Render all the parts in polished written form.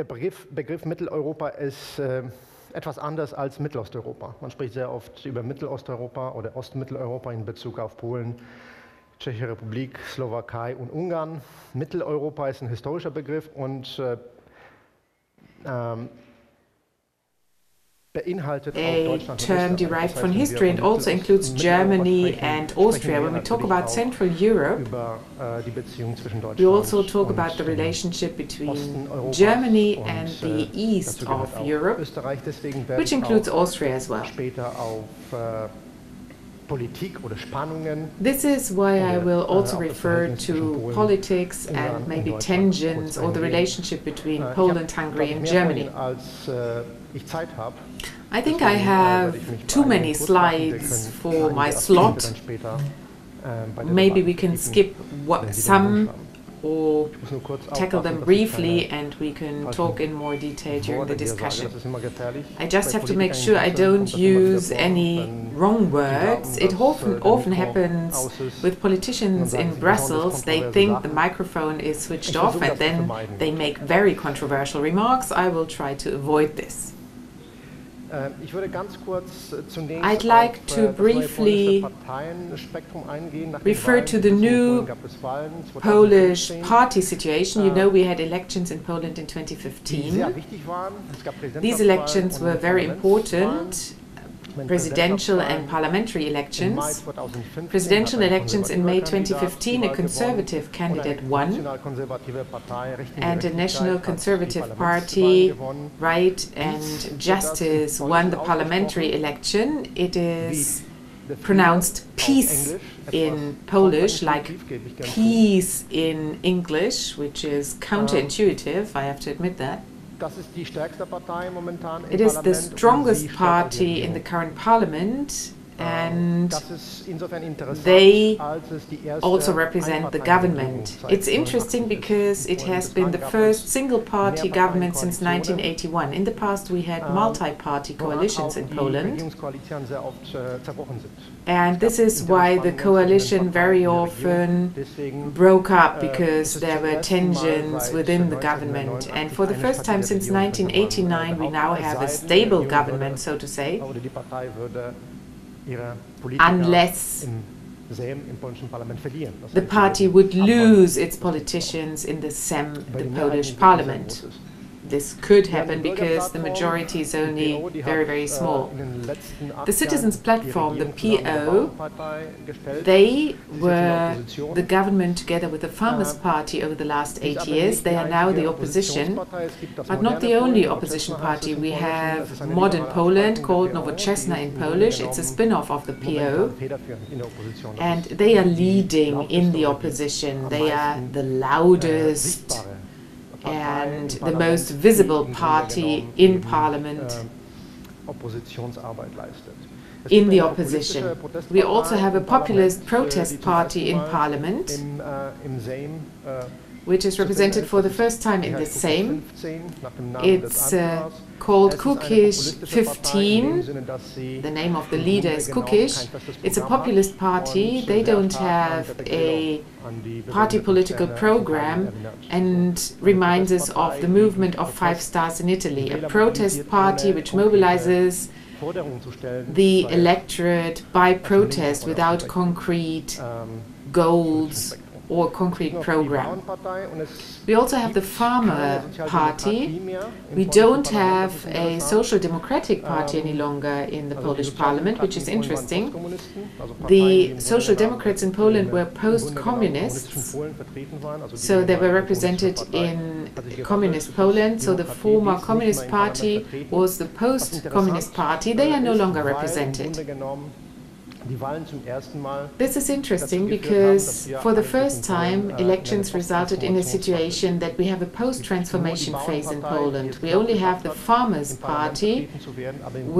der Begriff Mitteleuropa ist etwas anders als Mittelosteuropa. Man spricht sehr oft über Mittelosteuropa oder Ostmitteleuropa in Bezug auf Polen, Tschechische Republik, Slowakei und Ungarn. Mitteleuropa ist ein historischer Begriff und beinhaltet auch Deutschland und term derived from history and also includes Germany and Austria. When we talk about Central Europe, we also talk about the relationship between Germany and the east of Europe, which includes Austria as well. This is why I will also refer to politics and maybe tensions or the relationship between Poland, Hungary and Germany. I think I have too many slides for my slot. Maybe we can skip some or tackle them briefly and we can talk in more detail during the discussion. I just have to make sure I don't use any wrong words. It often happens with politicians in Brussels. They think the microphone is switched off and then they make very controversial remarks. I will try to avoid this. I'd like to briefly refer to the new Polish party situation. You know, we had elections in Poland in 2015. These elections were very important. Presidential and parliamentary elections. Presidential elections in May 2015, a conservative candidate won, and a National Conservative Party, Right and Justice, won the parliamentary election. It is pronounced peace in Polish, like peace in English, which is counterintuitive, I have to admit that. It is the strongest party in the current parliament, and they also represent the government. It's interesting because it has been the first single-party government since 1981. In the past we had multi-party coalitions in Poland, and this is why the coalition very often broke up, because there were tensions within the government. And for the first time since 1989 we now have a stable government, so to say, unless the party would lose its politicians in the SEM, the Polish parliament. This could happen because the majority is only very, very small. The Citizens' Platform, the PO, they were the government together with the Farmers' Party over the last 8 years. They are now the opposition, but not the only opposition party. We have Modern Poland, called Nowoczesna in Polish. It's a spin-off of the PO, and they are leading in the opposition. They are the loudest and the most visible party in parliament in the opposition. We also have a populist protest party in parliament, which is represented for the first time in the Sejm. It's called Kukiz 15. The name of the leader is Kukiz. It's a populist party. They don't have a party political program and reminds us of the movement of 5 Stars in Italy, a protest party which mobilizes the electorate by protest without concrete goals or concrete program. We also have the Farmer Party. We don't have a social democratic party any longer in the Polish parliament, which is interesting. The Social Democrats in Poland were post-communists, so they were represented in communist Poland. So the former Communist Party was the post-communist party. They are no longer represented. This is interesting because for the first time elections resulted in a situation that we have a post-transformation phase in Poland. We only have the Farmers' Party,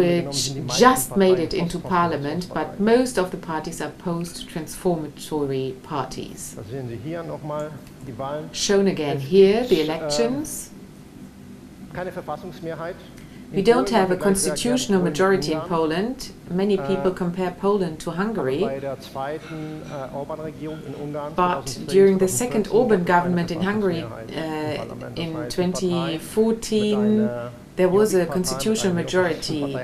which just made it into parliament, but most of the parties are post-transformatory parties. Shown again here, the elections. We don't have a constitutional majority in Poland. Many people compare Poland to Hungary. But during the second Orban government in Hungary in 2014, there was a constitutional majority.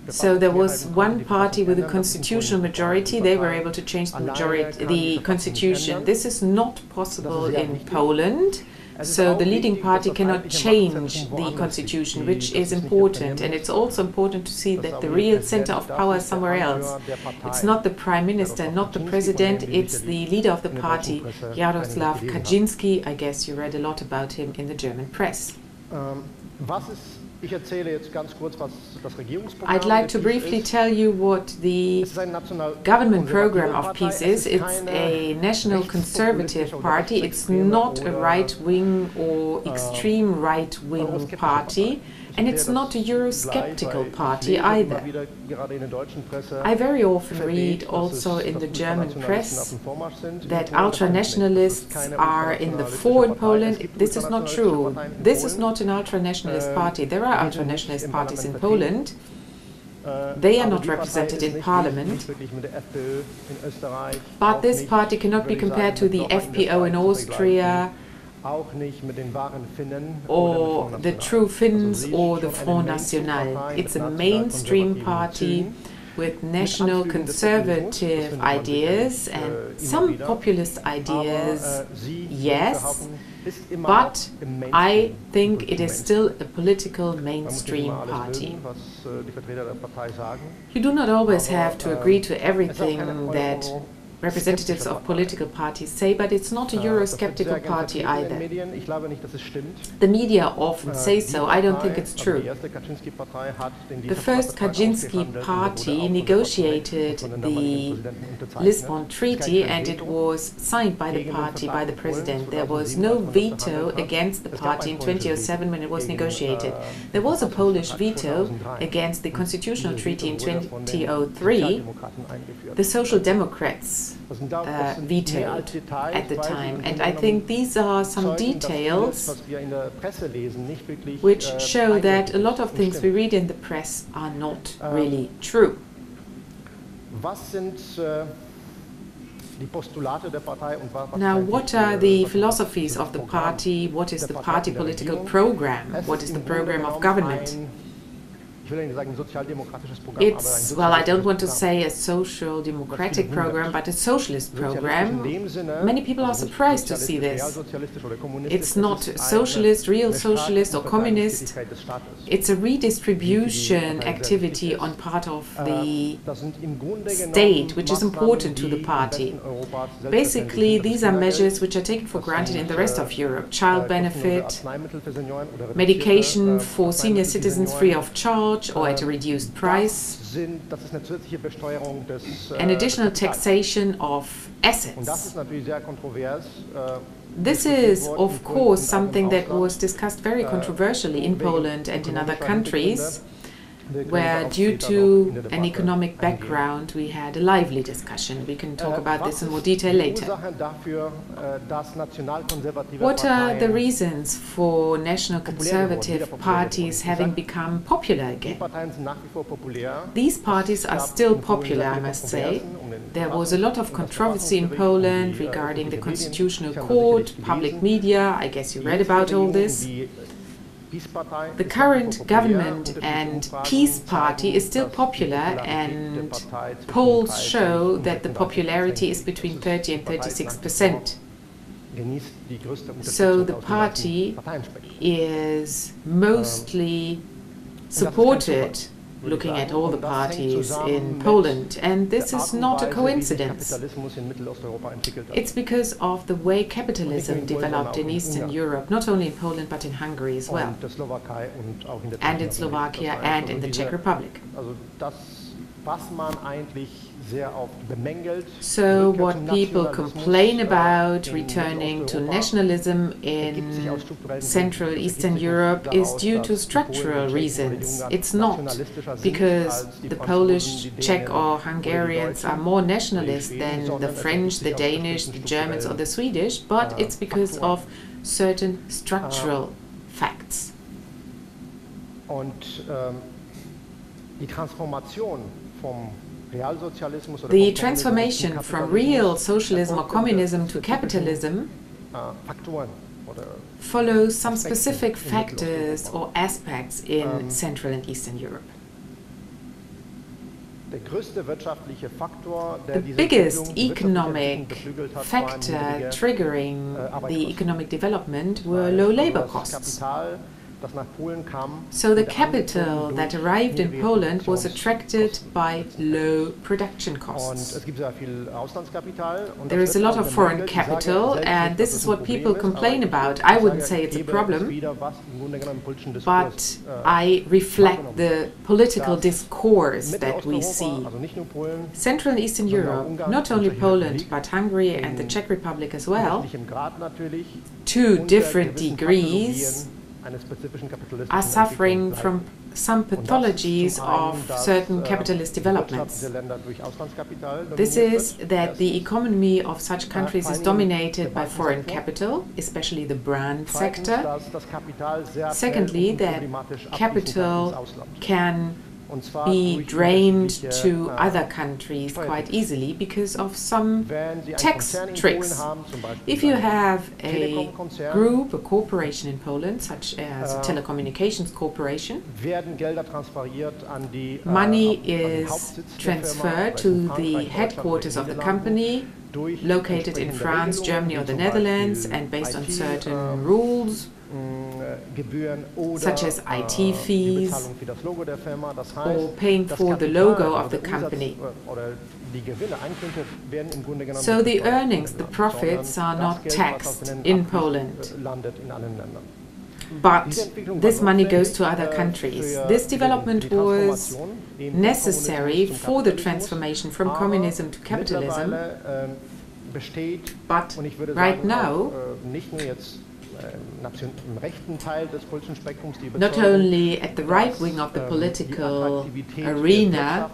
So there was one party with a constitutional majority. They were able to change the constitution. This is not possible in Poland. So the leading party cannot change the constitution, which is important. And it's also important to see that the real center of power is somewhere else. It's not the prime minister, not the president, it's the leader of the party, Jarosław Kaczyński. I guess you read a lot about him in the German press. I'd like to briefly tell you what the government program of PiS is. It's a national conservative party. It's not a right-wing or extreme right-wing party. And it's not a Eurosceptical party either. I very often read also in the German press that ultra-nationalists are in the fore in Poland. This is not true. This is not an ultra-nationalist party. There are ultra-nationalist parties in Poland. They are not represented in parliament. But this party cannot be compared to the FPO in Austria, or the True Finns or the Front National. It's a mainstream party with national conservative ideas and some populist ideas, yes, but I think it is still a political mainstream party. You do not always have to agree to everything that representatives of political parties say, but it's not a Eurosceptical party either. The media often say so. I don't think it's true. The first Kaczyński party negotiated the Lisbon Treaty and it was signed by the party, by the president. There was no veto against the party in 2007 when it was negotiated. There was a Polish veto against the constitutional treaty in 2003. The Social Democrats vetoed at the time. And I think these are some details which show that a lot of things we read in the press are not really true. Now, what are the philosophies of the party? What is the party political program? What is the program of government? It's, well, I don't want to say a social democratic program, but a socialist program. Many people are surprised to see this. It's not socialist, real socialist or communist. It's a redistribution activity on part of the state, which is important to the party. Basically, these are measures which are taken for granted in the rest of Europe. Child benefit, medication for senior citizens free of charge, or at a reduced price, an additional taxation of assets. This is, of course, something that was discussed very controversially in Poland and in other countries, where due to an economic background we had a lively discussion. We can talk about this in more detail later. What are the reasons for national conservative parties having become popular again? These parties are still popular, I must say. There was a lot of controversy in Poland regarding the Constitutional Court, public media. I guess you read about all this. The current government and PiS party is still popular, and polls show that the popularity is between 30 and 36%. So the party is mostly supported, looking at all the parties in Poland, and this is not a coincidence. It's because of the way capitalism developed in Eastern Europe, not only in Poland but in Hungary as well, and in Slovakia and in the Czech Republic. So what people complain about returning to nationalism in Central Eastern Europe is due to structural reasons. It's not because the Polish, Czech or Hungarians are more nationalist than the French, the Danish, the Germans or the Swedish, but it's because of certain structural facts. The transformation from real socialism or communism to capitalism follows some specific factors or aspects in Central and Eastern Europe. The biggest economic factor triggering the economic development were low labor costs. So the capital that arrived in Poland was attracted by low production costs. There is a lot of foreign capital, and this is what people complain about. I wouldn't say it's a problem, but I reflect the political discourse that we see. Central and Eastern Europe, not only Poland, but Hungary and the Czech Republic as well, to different degrees, are suffering from some pathologies of certain capitalist developments. This is that the economy of such countries is dominated by foreign capital, especially the Brandt sector. Secondly, that capital can be drained to other countries quite easily because of some tax tricks. If you have a group, a corporation in Poland, such as a telecommunications corporation, money is transferred to the headquarters of the company, located in France, Germany or the Netherlands, and based on certain rules, such as IT fees or paying for the logo of the company. So the earnings, the profits, are not taxed in Poland, but this money goes to other countries. This development was necessary for the transformation from communism to capitalism, but right now, not only at the right wing of the political arena,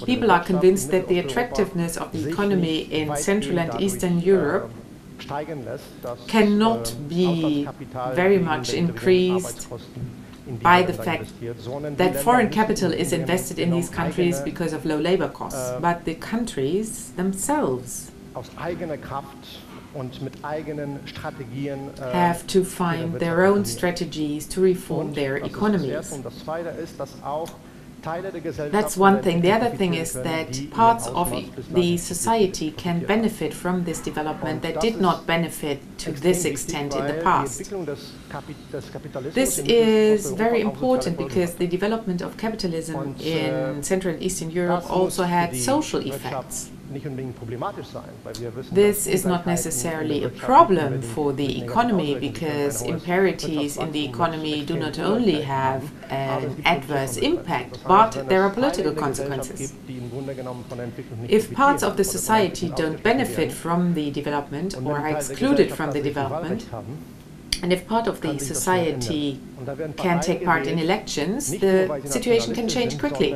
people are convinced that the attractiveness of the economy in Central and Eastern Europe cannot be very much increased by the fact that foreign capital is invested in these countries because of low labor costs, but the countries themselves have to find their own strategies to reform their economies. That's one thing. The other thing is that parts of the society can benefit from this development that did not benefit to this extent in the past. This is very important because the development of capitalism in Central and Eastern Europe also had social effects. This is not necessarily a problem for the economy because imparities in the economy do not only have an adverse impact, but there are political consequences. If parts of the society don't benefit from the development or are excluded from the development, and if part of the society can take part in elections, the situation can change quickly.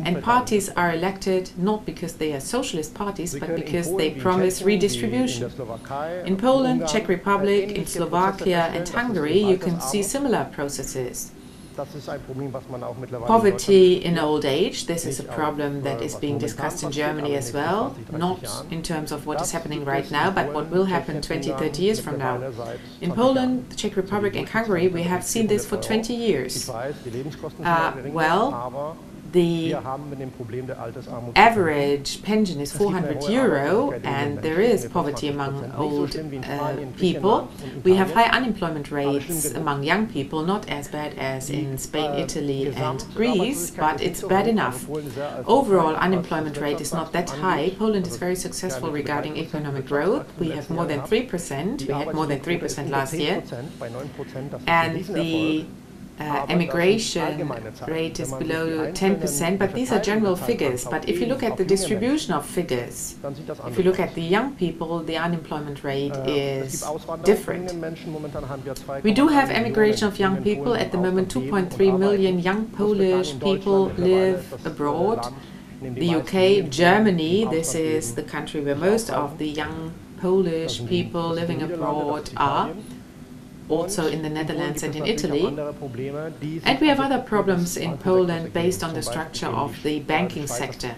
And parties are elected not because they are socialist parties, but because they promise redistribution. In Poland, Czech Republic, in Slovakia and Hungary, you can see similar processes. Poverty in old age, this is a problem that is being discussed in Germany as well, not in terms of what is happening right now, but what will happen 20, 30 years from now. In Poland, the Czech Republic and Hungary, we have seen this for 20 years. The average pension is 400 euro, and there is poverty among old people. We have high unemployment rates among young people, not as bad as in Spain, Italy and Greece, but it's bad enough. Overall unemployment rate is not that high. Poland is very successful regarding economic growth. We have more than 3%. We had more than 3% last year. And the emigration rate is below 10%, but these are general figures. But if you look at the distribution of figures, if you look at the young people, the unemployment rate is different. We do have emigration of young people. At the moment, 2.3 million young Polish people live abroad. The UK, Germany, this is the country where most of the young Polish people living abroad are. also in the Netherlands and in Italy. And we have other problems in Poland based on the structure of the banking sector.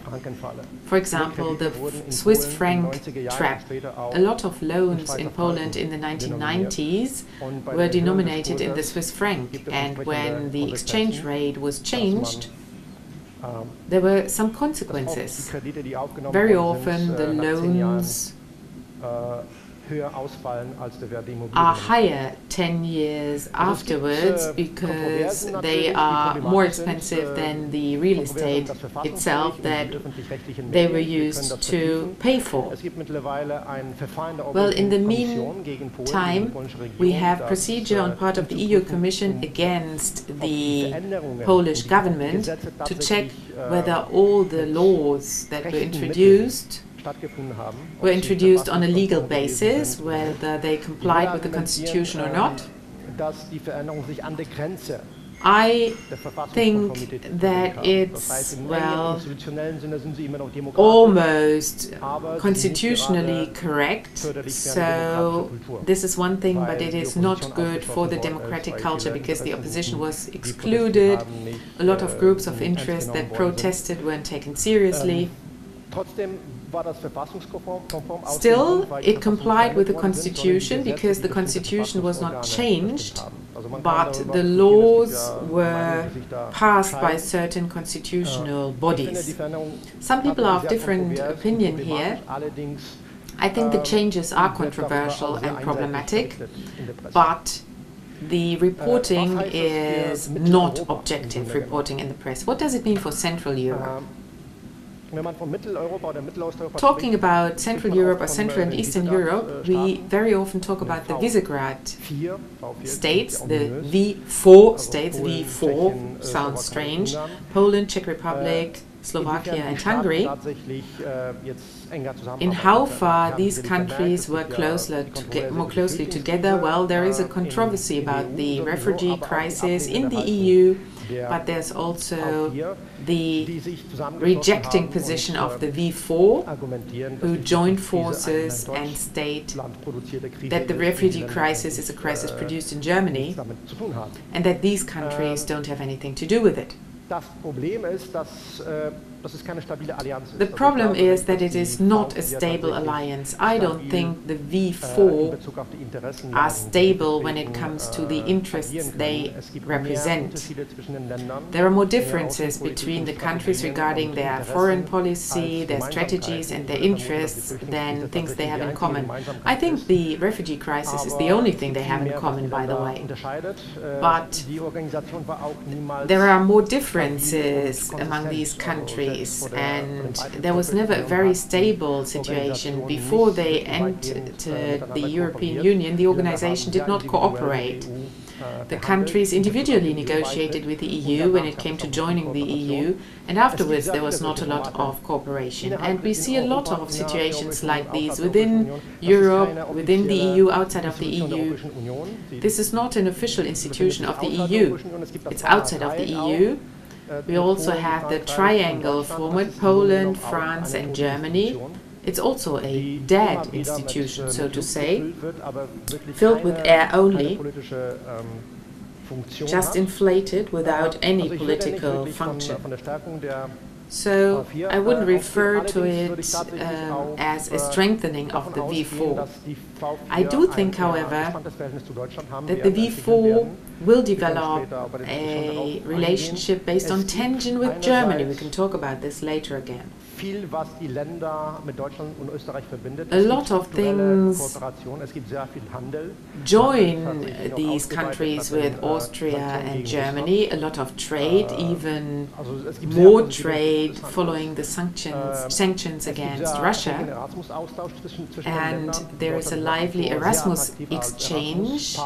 For example, the Swiss franc trap. A lot of loans in Poland in the 1990s were denominated in the Swiss franc, and when the exchange rate was changed, there were some consequences. Very often the loans are higher 10 years afterwards because they are more expensive than the real estate itself that they were used to pay for. Well, in the meantime, we have procedure on part of the EU Commission against the Polish government to check whether all the laws that were introduced on a legal basis, whether they complied with the constitution or not. I think that it's, well, almost constitutionally correct. So this is one thing, but it is not good for the democratic culture because the opposition was excluded. A lot of groups of interest that protested weren't taken seriously. Still, it complied with the constitution because the constitution was not changed, but the laws were passed by certain constitutional bodies. Some people are of different opinion here. I think the changes are controversial and problematic, but the reporting is not objective reporting in the press. What does it mean for Central Europe? Talking about Central Europe or Central and Eastern Europe, we very often talk about the Visegrad states, the V4 states. V4 sounds strange. Poland, Czech Republic, Slovakia and Hungary. In how far these countries were more closely together, well, there is a controversy about the refugee crisis in the EU, but there's also the rejecting position of the V4, who joined forces and state that the refugee crisis is a crisis produced in Germany, and that these countries don't have anything to do with it. The problem is that it is not a stable alliance. I don't think the V4 are stable when it comes to the interests they represent. There are more differences between the countries regarding their foreign policy, their strategies and their interests than things they have in common. I think the refugee crisis is the only thing they have in common, by the way. But there are more differences among these countries, and there was never a very stable situation. Before they entered the European Union, the organization did not cooperate. The countries individually negotiated with the EU when it came to joining the EU, and afterwards there was not a lot of cooperation. And we see a lot of situations like these within Europe, within the EU, outside of the EU. This is not an official institution of the EU. It's outside of the EU. We also have the triangle formed, Poland, France and Germany. It's also a dead institution, so to say, filled with air only, just inflated without any political function. So I wouldn't refer to it as a strengthening of the V4. I do think, however, that the V4 will develop a relationship based on tension with Germany. We can talk about this later again. A lot of things join these countries with Austria and Germany, a lot of trade, even more trade following the sanctions against Russia. And there is a lively Erasmus exchange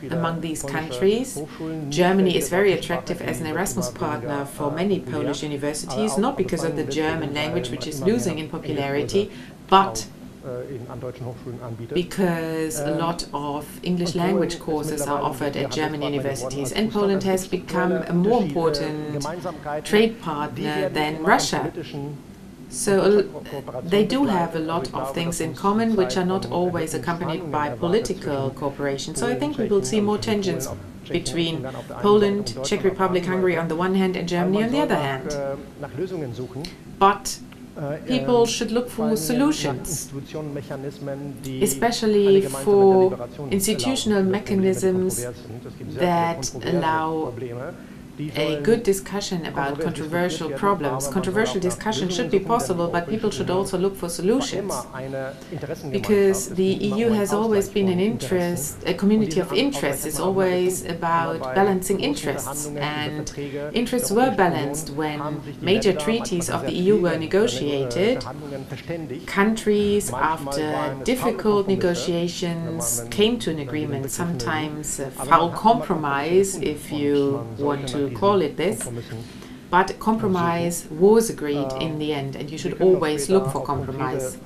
among these countries. Germany is very attractive as an Erasmus partner for many Polish universities, not because of the German language, which is losing in popularity, but because a lot of English language courses are offered at German universities, and Poland has become a more important trade partner than Russia. So they do have a lot of things in common, which are not always accompanied by political cooperation. So I think we will see more tensions between Poland, Czech Republic, Hungary on the one hand, and Germany on the other hand. But people should look for solutions, especially for institutional mechanisms that allow a good discussion about controversial problems. Controversial discussion should be possible, but people should also look for solutions. Because the EU has always been a community of interests. It's always about balancing interests. And interests were balanced when major treaties of the EU were negotiated. Countries, after difficult negotiations, came to an agreement, sometimes a foul compromise, if you want to call it this, but compromise was agreed in the end, and you should always look for compromise.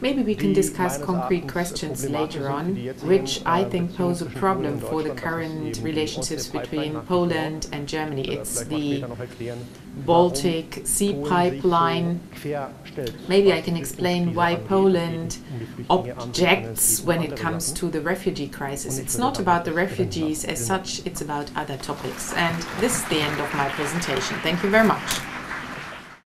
Maybe we can discuss concrete questions later on, which I think pose a problem for the current relationships between Poland and Germany. It's the Baltic Sea pipeline. Maybe I can explain why Poland objects when it comes to the refugee crisis. It's not about the refugees as such, it's about other topics. And this is the end of my presentation. Thank you very much.